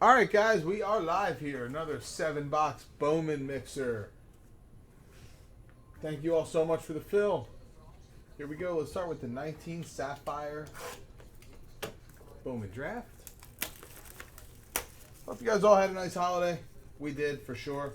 All right, guys, we are live here. Another 7-box Bowman mixer. Thank you all so much for the fill. Here we go. Let's start with the 19 Sapphire Bowman draft. Hope you guys all had a nice holiday. We did, for sure.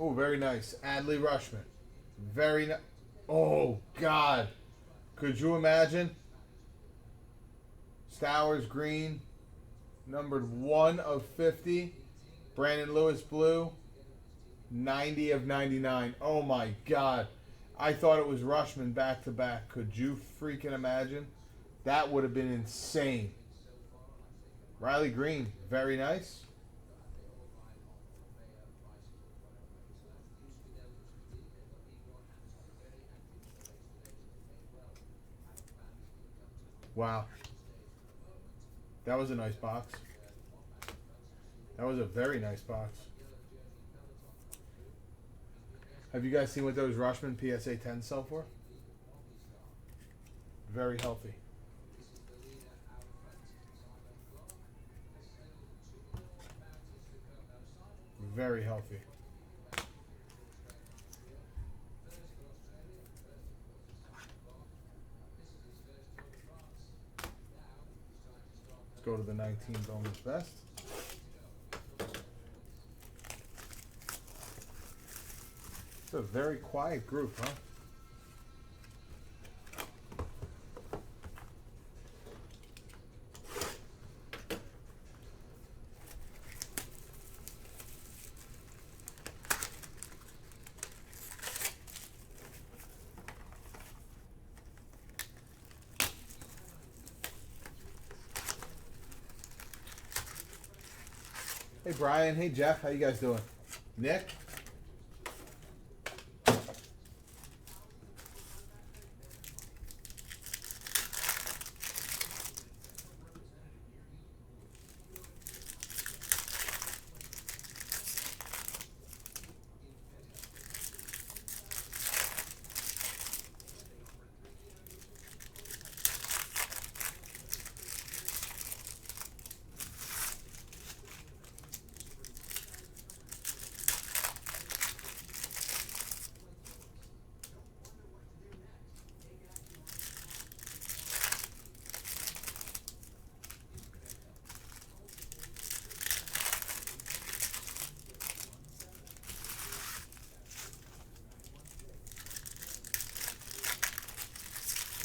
Oh, very nice. Adley Rushman. Very nice. Oh, God. Could you imagine? Stowers Green, numbered 1 of 50. Brandon Lewis Blue, 90 of 99. Oh, my God. I thought it was Rushman back to back. Could you freaking imagine? That would have been insane. Riley Green, very nice. Wow. That was a nice box. That was a very nice box. Have you guys seen what those Rushman PSA 10s sell for? Very healthy. Very healthy. Let's go to the 19 Bowman's Best. It's a very quiet group, huh? Hey Brian, hey Jeff, how you guys doing? Nick?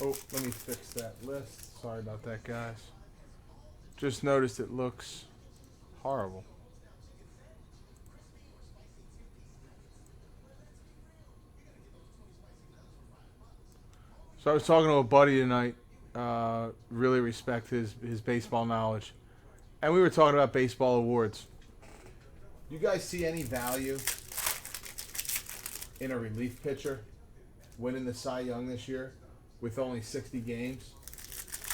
Oh, let me fix that list. Sorry about that, guys. Just noticed it looks horrible. So I was talking to a buddy tonight. Really respect his baseball knowledge. And we were talking about baseball awards. You guys see any value in a relief pitcher winning the Cy Young this year with only 60 games?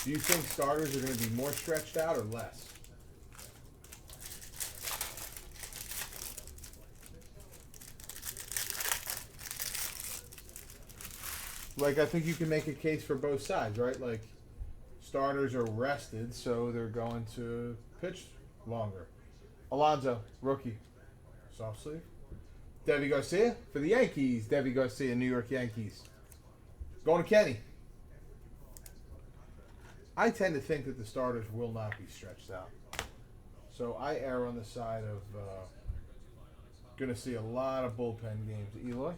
Do you think starters are going to be more stretched out or less? Like, I think you can make a case for both sides, right? Like, starters are rested, so they're going to pitch longer. Alonzo, rookie. Soft sleeve. Debbie Garcia for the Yankees. Debbie Garcia, New York Yankees. Going to Kenny. I tend to think that the starters will not be stretched out. So I err on the side of going to see a lot of bullpen games. Eloy.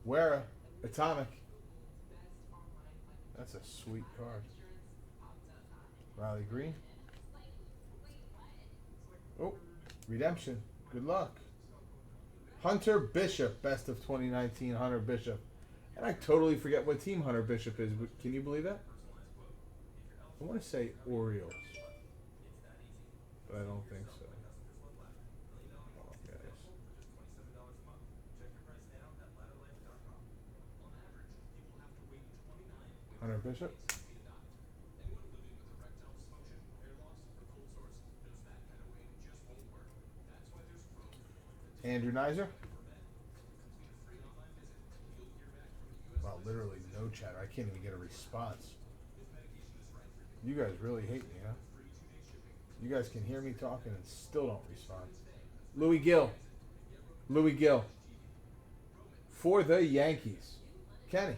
Wera, Atomic. That's a sweet card. Riley Green. Oh, Redemption. Good luck. Hunter Bishop, best of 2019, Hunter Bishop. And I totally forget what team Hunter Bishop is. Can you believe that? I want to say Orioles, but I don't think so. Oh, guys. Hunter Bishop. Andrew Nizer. Wow, literally no chatter. I can't even get a response. You guys really hate me, huh? You guys can hear me talking and still don't respond. Louis Gill. Louis Gill. For the Yankees. Kenny.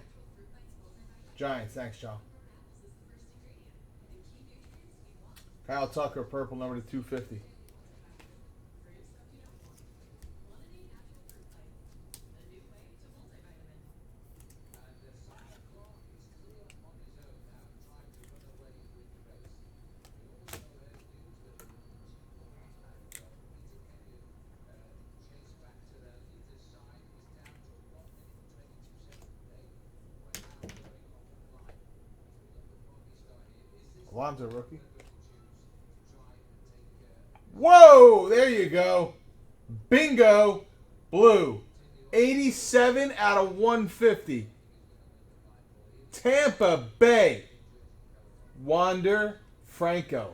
Giants. Thanks, John. Kyle Tucker, purple, number to 250. Alonzo rookie. Whoa! There you go. Bingo. Blue. 87 out of 150. Tampa Bay. Wander Franco.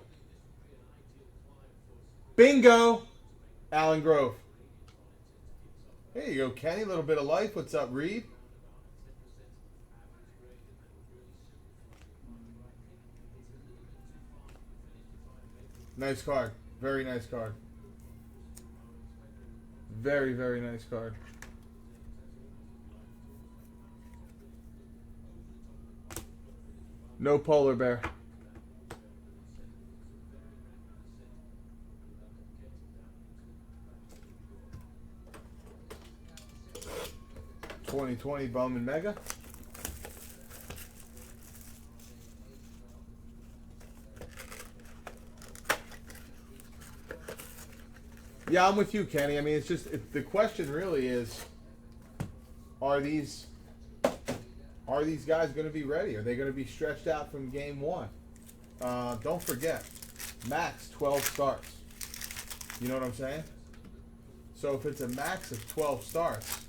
Bingo. Alan Grove. There you go, Kenny. A little bit of life. What's up, Reed? Nice card. Very nice card. Very, very nice card. No polar bear. (2020) Bowman Mega. Yeah, I'm with you, Kenny. I mean, it's just the question really is: Are these guys going to be ready? Are they going to be stretched out from game one? Don't forget, max 12 starts. You know what I'm saying? So if it's a max of 12 starts,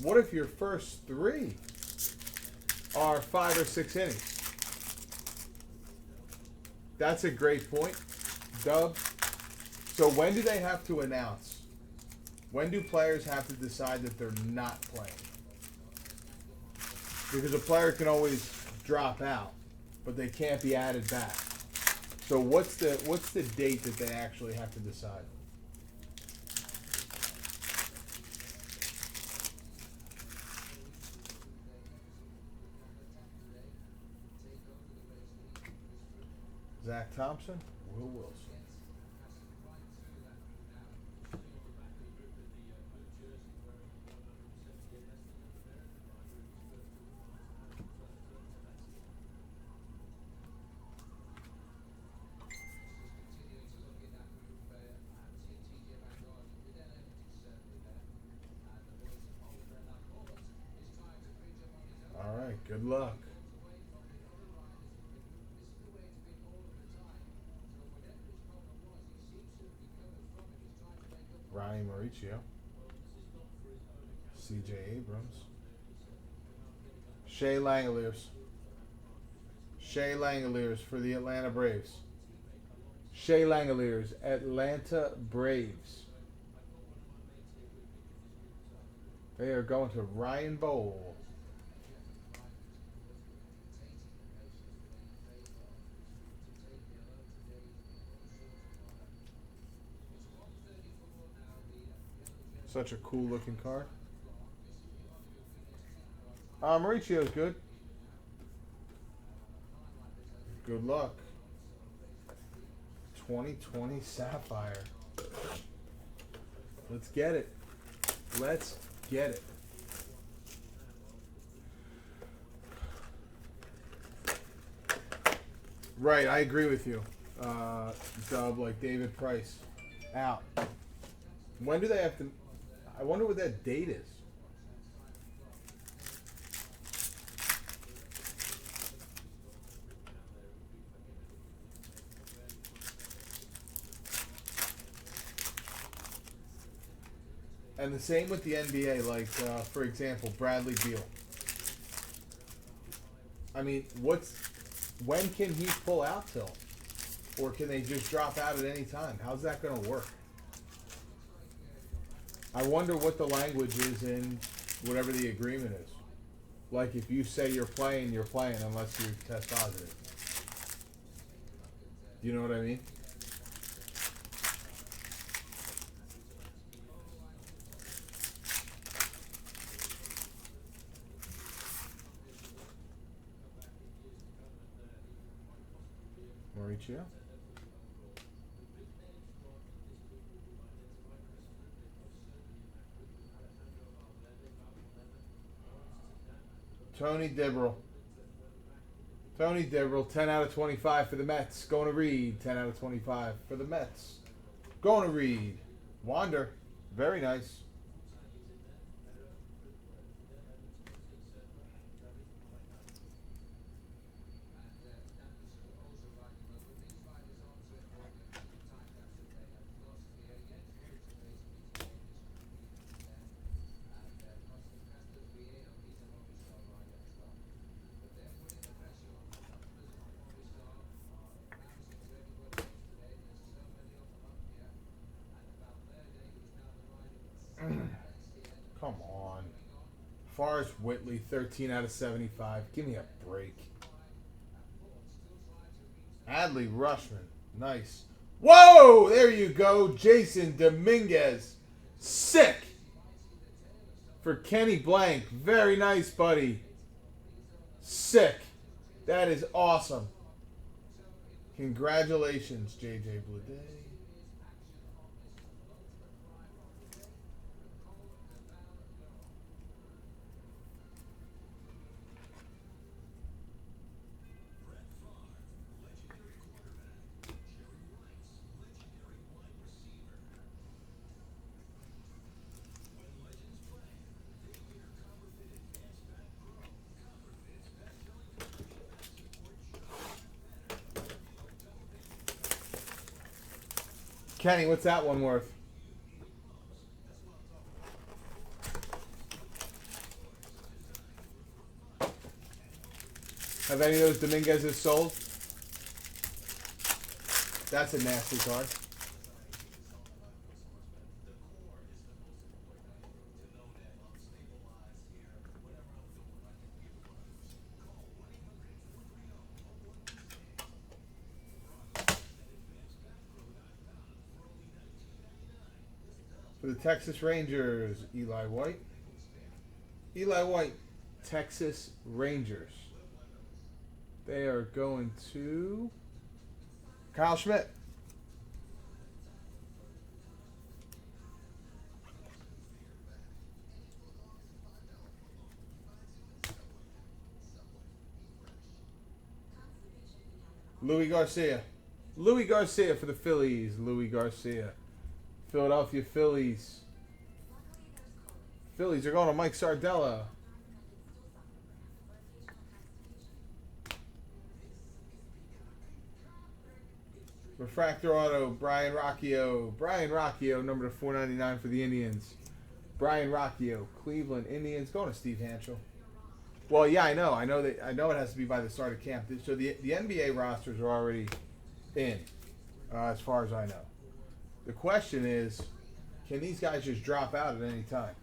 what if your first 3 are 5 or 6 innings? That's a great point, Dub. So when do they have to announce? When do players have to decide that they're not playing? Because a player can always drop out, but they can't be added back. So what's the date that they actually have to decide? Zach Thompson, Will Wilson. All right, good luck. Ronnie Mauricio. C.J. Abrams. Shea Langoliers. Shea Langoliers for the Atlanta Braves. Shea Langoliers, Atlanta Braves. They are going to Ryan Bowl. Such a cool looking card. Mauricio's good. Good luck. 2020 Sapphire. Let's get it. Let's get it. Right, I agree with you. Dub, like David Price. Out. When do they have to... I wonder what that date is. And the same with the NBA. Like, for example, Bradley Beal. I mean, when can he pull out till? Or can they just drop out at any time? How's that going to work? I wonder what the language is in whatever the agreement is. Like, if you say you're playing unless you test positive. You know what I mean? Mauricio? Tony Dibble. Tony Dibble, 10 out of 25 for the Mets. Going to Reed, 10 out of 25 for the Mets. Going to Reed. Wander, very nice. Come on. Forrest Whitley, 13 out of 75. Give me a break. Adley Rushman. Nice. Whoa! There you go. Jasson Dominguez. Sick. For Kenny Blank. Very nice, buddy. Sick. That is awesome. Congratulations, JJ Bleday. Kenny, what's that one worth? Have any of those Dominguez's sold? That's a nasty card. For the Texas Rangers, Eli White. Eli White, Texas Rangers. They are going to Kyle Schmidt. Louis Garcia. Louis Garcia for the Phillies. Louis Garcia. Philadelphia Phillies. Phillies are going to Mike Sardella. Refractor Auto, Brian Rocchio. Brian Rocchio, number to 499 for the Indians. Brian Rocchio, Cleveland Indians, going to Steve Hanschel. Well, yeah, I know. I know it has to be by the start of camp. So the NBA rosters are already in, as far as I know. The question is, can these guys just drop out at any time?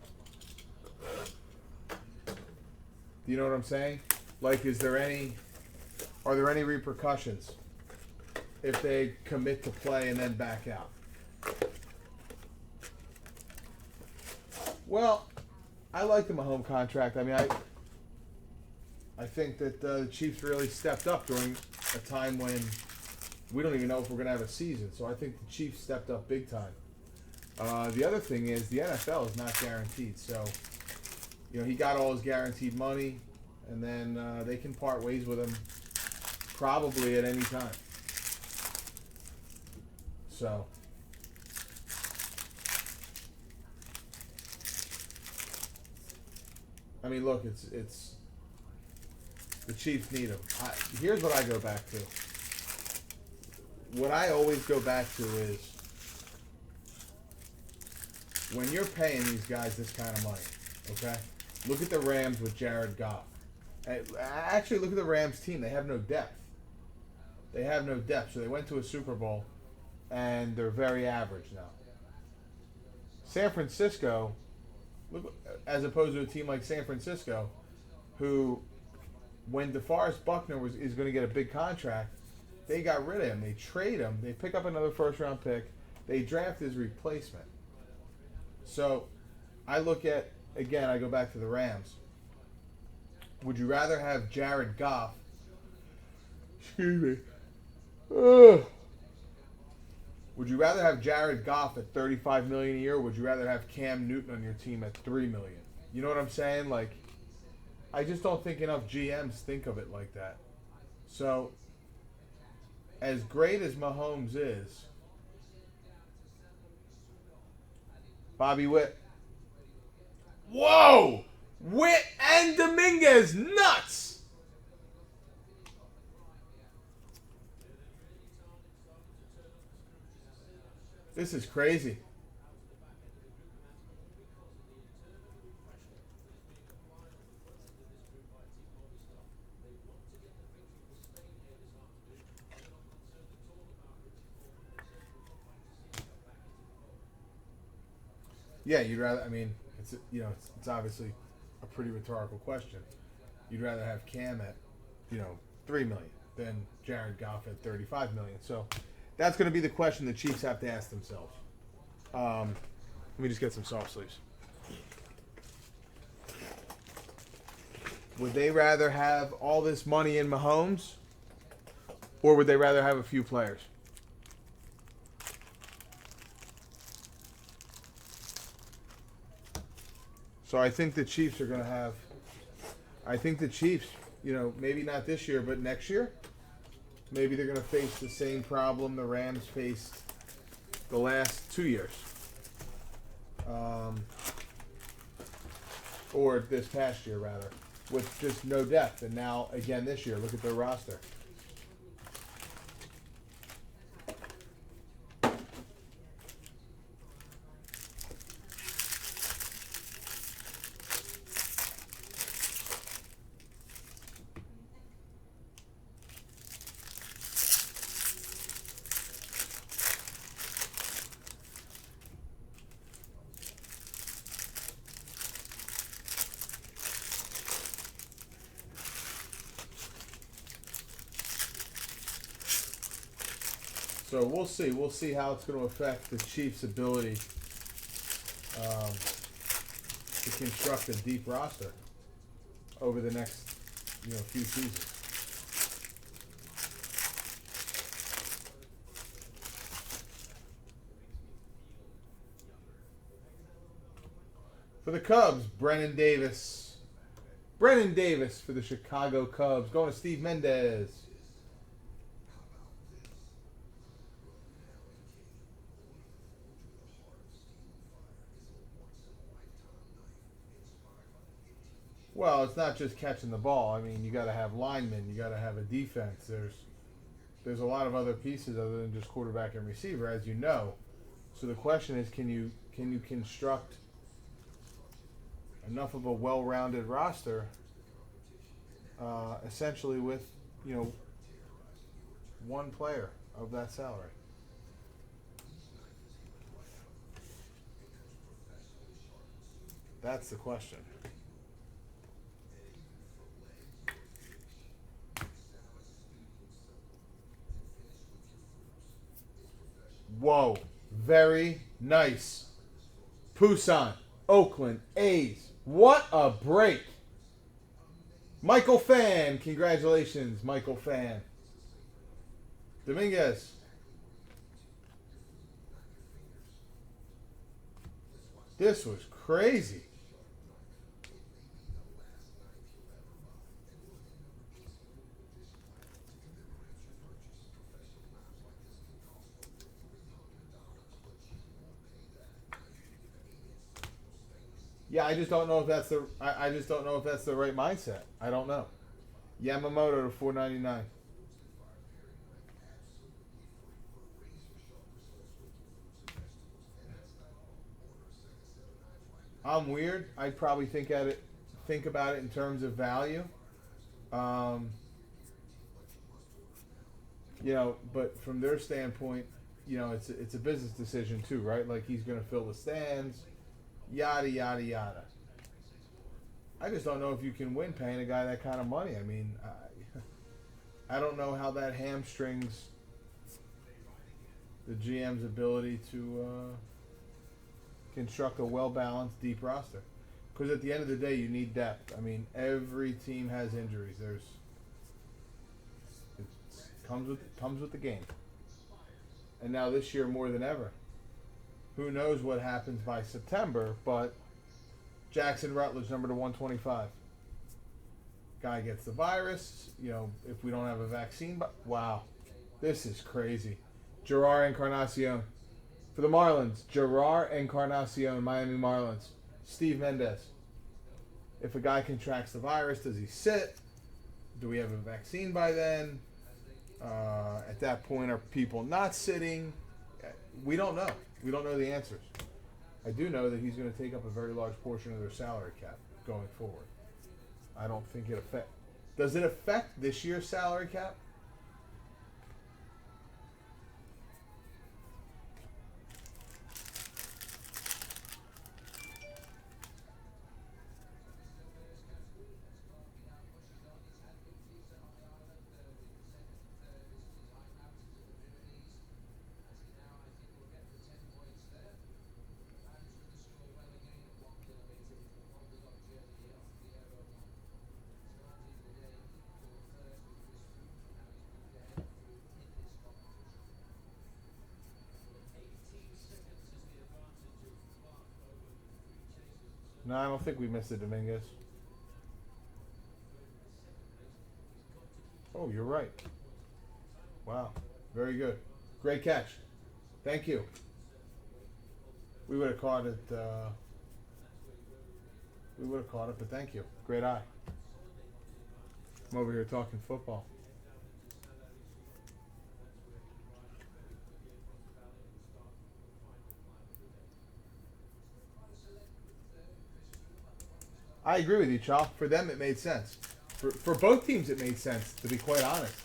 Do you know what I'm saying? Like, are there any repercussions if they commit to play and then back out? Well, I like them a home contract. I mean, I think that the Chiefs really stepped up during a time when we don't even know if we're going to have a season. So I think the Chiefs stepped up big time. The other thing is the NFL is not guaranteed. So, you know, he got all his guaranteed money, and then they can part ways with him probably at any time. So, I mean, look, it's the Chiefs need him. Here's what I go back to. What I always go back to is when you're paying these guys this kind of money, okay? Look at the Rams with Jared Goff. Actually, look at the Rams team. They have no depth. They have no depth. So they went to a Super Bowl, and they're very average now. San Francisco, look, as opposed to a team like San Francisco, who, when DeForest Buckner is going to get a big contract, they got rid of him. They trade him. They pick up another first-round pick. They draft his replacement. So I look at, again, I go back to the Rams. Would you rather have Jared Goff? Excuse me. Ugh. Would you rather have Jared Goff at $35 million a year, or would you rather have Cam Newton on your team at $3 million? You know what I'm saying? Like, I just don't think enough GMs think of it like that. So, as great as Mahomes is, Bobby Witt. Whoa! Witt and Dominguez, nuts! This is crazy. Yeah, you'd rather. I mean, it's obviously a pretty rhetorical question. You'd rather have Cam at, $3 million than Jared Goff at $35 million. So that's going to be the question the Chiefs have to ask themselves. Let me just get some soft sleeves. Would they rather have all this money in Mahomes, or would they rather have a few players? So I think the Chiefs are going to have. I think the Chiefs, maybe not this year, but next year, maybe they're going to face the same problem the Rams faced the last 2 years. Or this past year, rather, with just no depth. And now, again, this year, look at their roster. So we'll see. We'll see how it's going to affect the Chiefs' ability to construct a deep roster over the next, few seasons. For the Cubs, Brennan Davis. Brennan Davis for the Chicago Cubs. Going to Steve Mendez. Well, it's not just catching the ball. I mean, you got to have linemen. You got to have a defense. There's a lot of other pieces other than just quarterback and receiver, as you know. So the question is, can you construct enough of a well-rounded roster, essentially with one player of that salary? That's the question. Whoa, very nice. Poussin, Oakland A's. What a break. Michael Fan, congratulations, Michael Fan. Dominguez. This was crazy. Yeah, I just don't know if that's the. I just don't know if that's the right mindset. I don't know. Yamamoto to $4.99. I'm weird. I'd probably think about it in terms of value. Um, but from their standpoint, it's a business decision too, right? Like he's going to fill the stands, yada yada yada. I just don't know if you can win paying a guy that kind of money. I mean, I don't know how that hamstrings the GM's ability to construct a well balanced, deep roster. Because at the end of the day, you need depth. I mean, every team has injuries. It comes with the game. And now this year more than ever. Who knows what happens by September? But Jackson Rutledge, number to 125. Guy gets the virus. If we don't have a vaccine, but wow, this is crazy. Gerard Encarnacion for the Marlins. Gerard Encarnacion, Miami Marlins. Steve Mendez. If a guy contracts the virus, does he sit? Do we have a vaccine by then? At that point, are people not sitting? We don't know. We don't know the answers. I do know that he's going to take up a very large portion of their salary cap going forward. I don't think it affects. Does it affect this year's salary cap? No, I don't think we missed it, Dominguez. Oh, you're right. Wow. Very good. Great catch. Thank you. We would have caught it. But thank you. Great eye. I'm over here talking football. I agree with you, Chop. For them, it made sense. For both teams, it made sense, to be quite honest.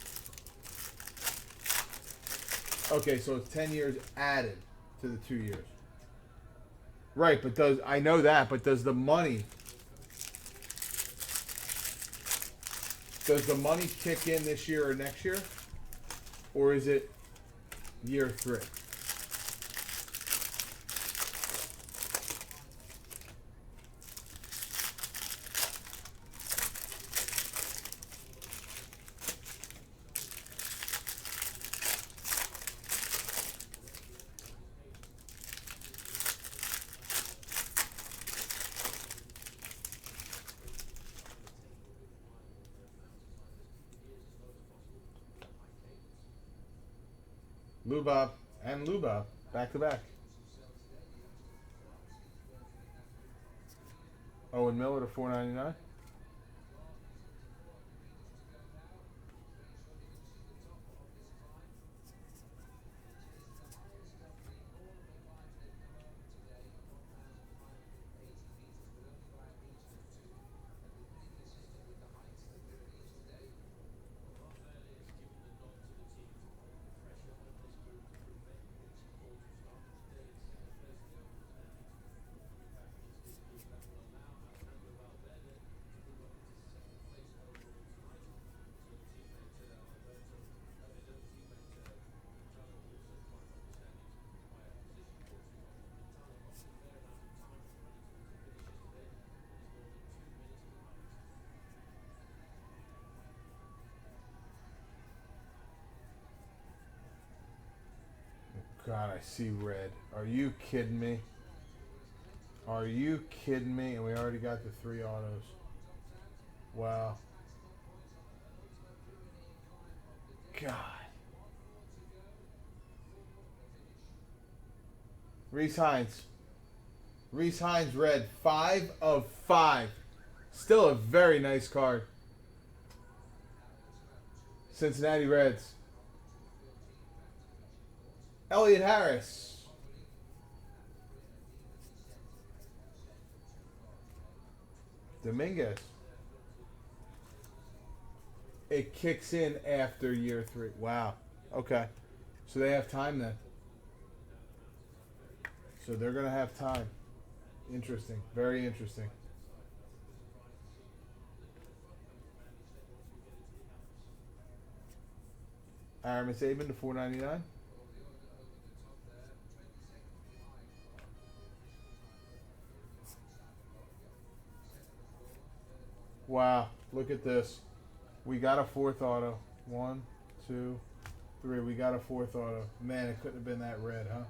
Okay, so it's 10 years added to the 2 years. Right, but I know that, but does the money kick in this year or next year? Or is it year 3? Luba and Luba back to back. Owen Miller to 499. God, I see red. Are you kidding me? Are you kidding me? And we already got the 3 autos. Wow. God. Reese Hines. Reese Hines red. 5 of 5. Still a very nice card. Cincinnati Reds. Elliot Harris. Dominguez. It kicks in after year 3. Wow. Okay. So they have time then. So they're going to have time. Interesting. Very interesting. Aramis Saban to 499. Wow. Look at this. We got a 4th auto. 1, 2, 3. We got a 4th auto. Man, it couldn't have been that red, huh?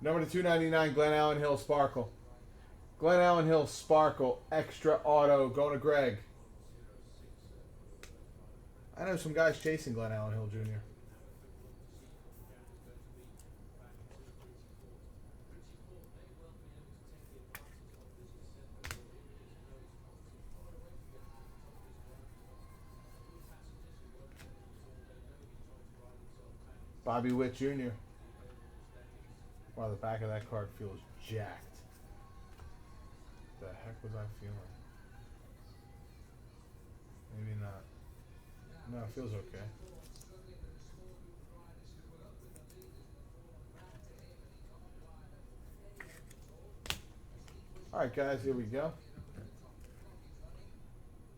Number to 299, Glen Allen Hill Sparkle. Glen Allen Hill Sparkle. Extra auto. Going to Greg. I know some guys chasing Glen Allen Hill Jr. Bobby Witt Jr. Wow, the back of that card feels jacked. The heck was I feeling? Maybe not. No, it feels okay. Alright guys, here we go.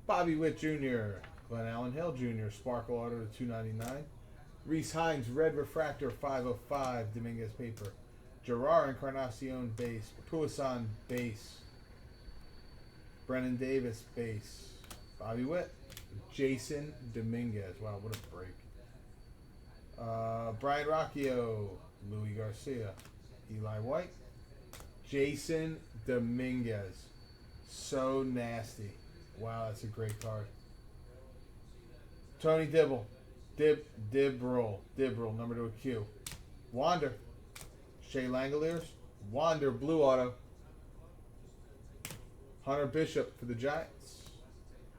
Bobby Witt Jr., Glen Allen Hill Jr., Sparkle Auto to 299. Reese Hines, Red Refractor 505, Dominguez paper. Gerard Encarnacion base. Puason base. Brennan Davis base. Bobby Witt. Jasson Dominguez. Wow, what a break. Brian Rocchio. Louis Garcia. Eli White. Jasson Dominguez. So nasty. Wow, that's a great card. Tony Dibble. Dibble, number to a Q. Wander. Shea Langoliers. Wander, blue auto. Hunter Bishop for the Giants.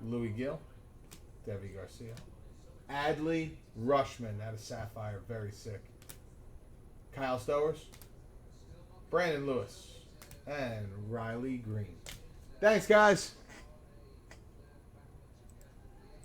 Louis Gill. Debbie Garcia. Adley Rushman out of Sapphire, very sick. Kyle Stowers. Brandon Lewis. And Riley Green. Thanks, guys.